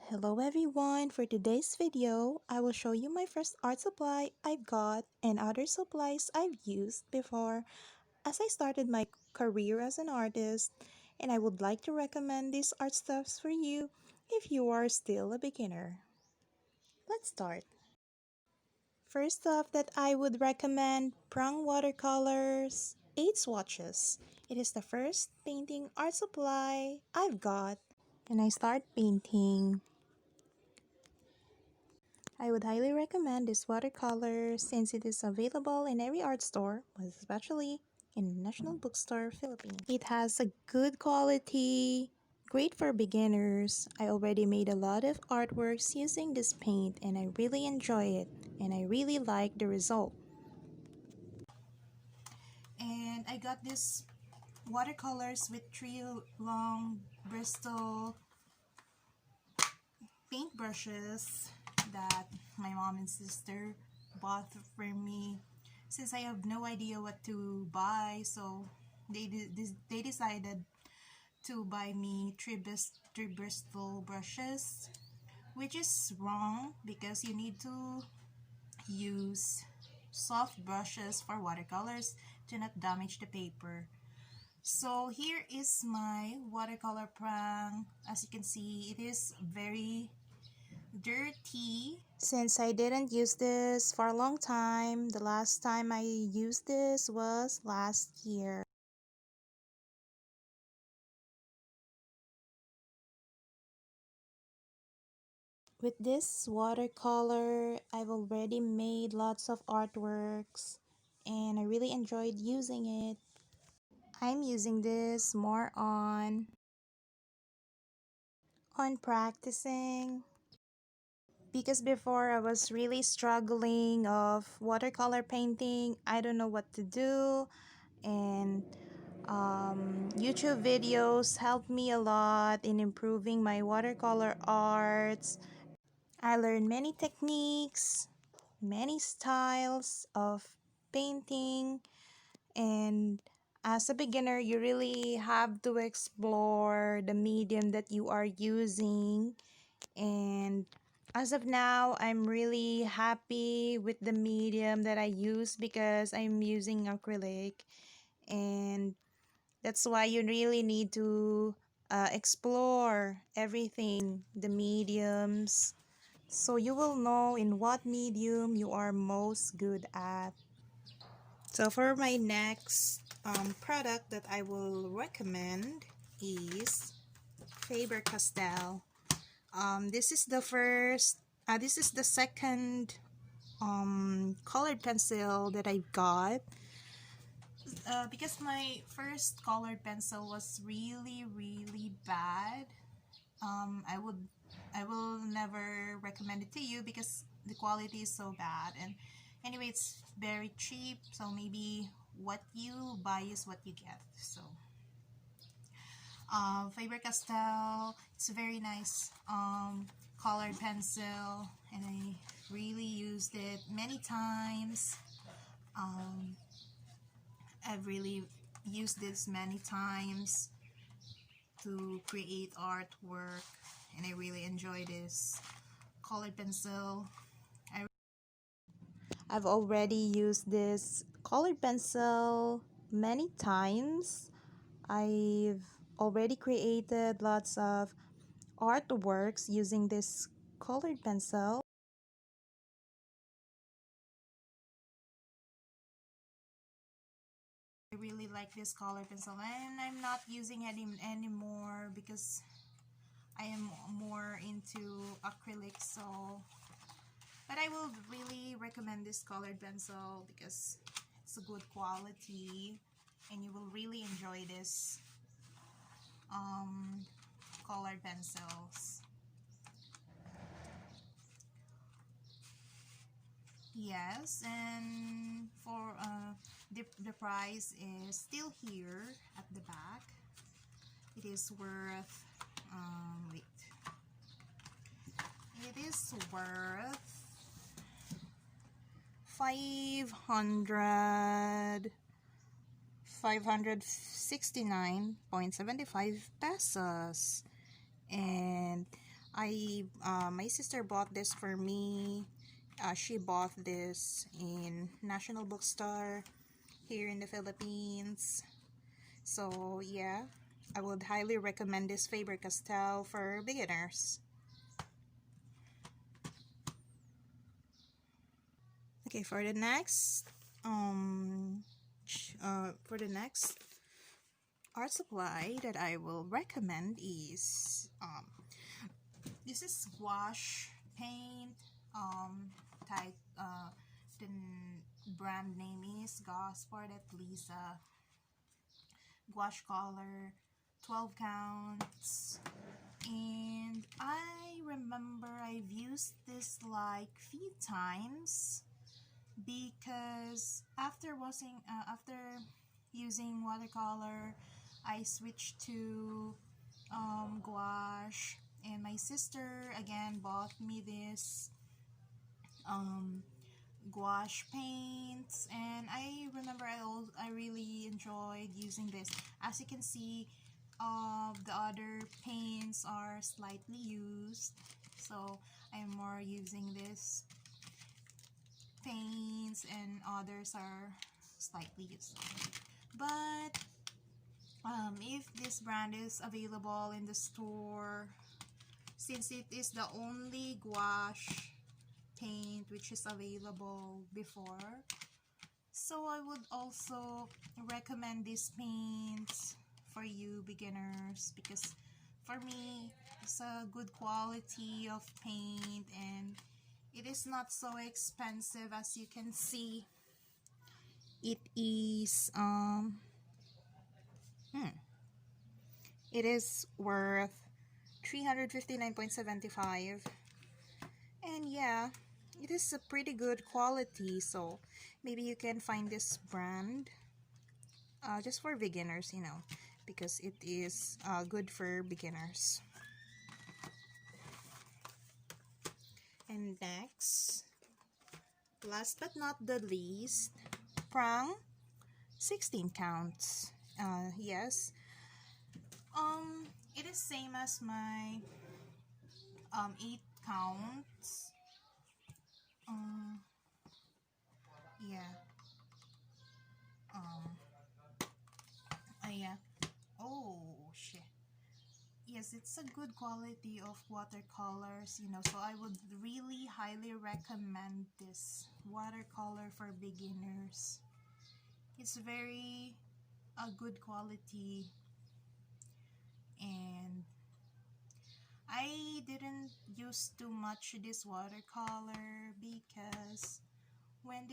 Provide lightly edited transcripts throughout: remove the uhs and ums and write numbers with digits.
Hello everyone, for today's video, I will show you my first art supply I've got and other supplies I've used before as I started my career as an artist, and I would like to recommend these art stuffs for you if you are still a beginner. Let's start. First off that I would recommend Prong Watercolors 8 swatches. It is the first painting art supply I've got and I start painting. I would highly recommend this watercolor since it is available in every art store, especially in National Bookstore, Philippines. It has a good quality, great for beginners. I already made a lot of artworks using this paint and I really enjoy it and I really like the result. And I got this watercolors with 3 long Bristol paintbrushes that my mom and sister bought for me since I have no idea what to buy, so they decided to buy me three Bristol brushes, which is wrong because you need to use soft brushes for watercolors to not damage the paper. So here is my watercolor prang. As you can see, it is very dirty since I didn't use this for a long time. The last time I used this was last year. With this watercolor, I've already made lots of artworks and I really enjoyed using it. I'm using this more on practicing because before I was really struggling of watercolor painting. I don't know what to do, and YouTube videos helped me a lot in improving my watercolor arts. I learned many techniques, many styles of painting, and as a beginner you really have to explore the medium that you are using. And as of now, I'm really happy with the medium that I use because I'm using acrylic, and that's why you really need to explore everything, the mediums, so you will know in what medium you are most good at. So for my next product that I will recommend is Faber Castell. This is the second colored pencil that I got. Because my first colored pencil was really bad. I will never recommend it to you because the quality is so bad, and anyway it's very cheap, so maybe what you buy is what you get. So Faber Castell, it's a very nice colored pencil and I really used it many times. I've really used this many times to create artwork and I really enjoy this colored pencil. I've already used this colored pencil many times. I've already created lots of artworks using this colored pencil. I really like this colored pencil and I'm not using it anymore because I am more into acrylic. So but I will really recommend this colored pencil because it's a good quality and you will really enjoy this colored pencils. Yes, and for the price is still here at the back. It is worth wait. It is worth 569.75 pesos, and My sister bought this for me. She bought this in National Bookstore here in the Philippines. So yeah, I would highly recommend this Faber Castell for beginners. Okay, for the next art supply that I will recommend is this is Gouache Paint. Type the brand name is Gosport Lisa Gouache color, 12 counts. And I remember I've used this like few times because after using watercolor, I switched to gouache, and my sister again bought me this gouache paints, and I remember I really enjoyed using this. As you can see, the other paints are slightly used, so I'm more using this paints, and others are slightly used. But if this brand is available in the store, since it is the only gouache paint which is available before, so I would also recommend these paints for you beginners, because for me it's a good quality of paint and it is not so expensive. As you can see, it is it is worth 359.75, and yeah, it is a pretty good quality. So maybe you can find this brand just for beginners, because it is good for beginners. And next, last but not the least, prong 16 counts. Yes, it is same as my 8 counts. Yeah. Yeah. Oh shit. Yes, it's a good quality of watercolors, so I would really highly recommend this watercolor for beginners. It's very a good quality, and I didn't use too much this watercolor because when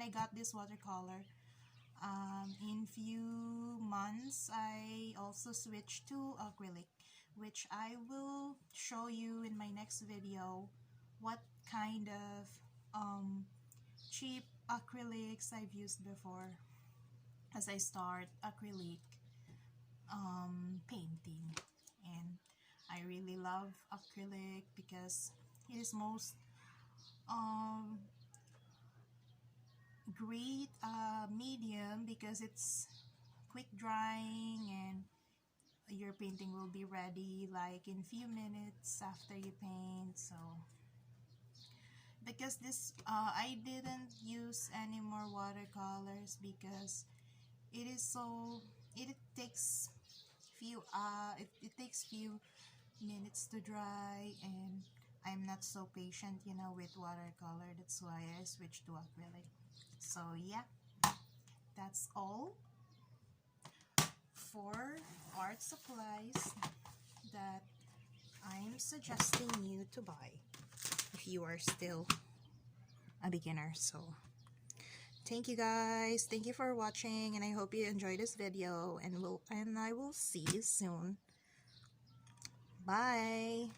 I got this watercolor, in few months I also switched to acrylic, which I will show you in my next video what kind of cheap acrylics I've used before as I start acrylic painting. And I really love acrylic because it is most great medium, because it's quick drying and your painting will be ready like in few minutes after you paint. So because this I didn't use any more watercolors because it takes it takes few minutes to dry, and I'm not so patient with watercolor. That's why I switched to acrylic. So yeah, that's all for art supplies that I'm suggesting you to buy if you are still a beginner. So thank you guys, thank you for watching, and I hope you enjoyed this video, and I will see you soon. Bye.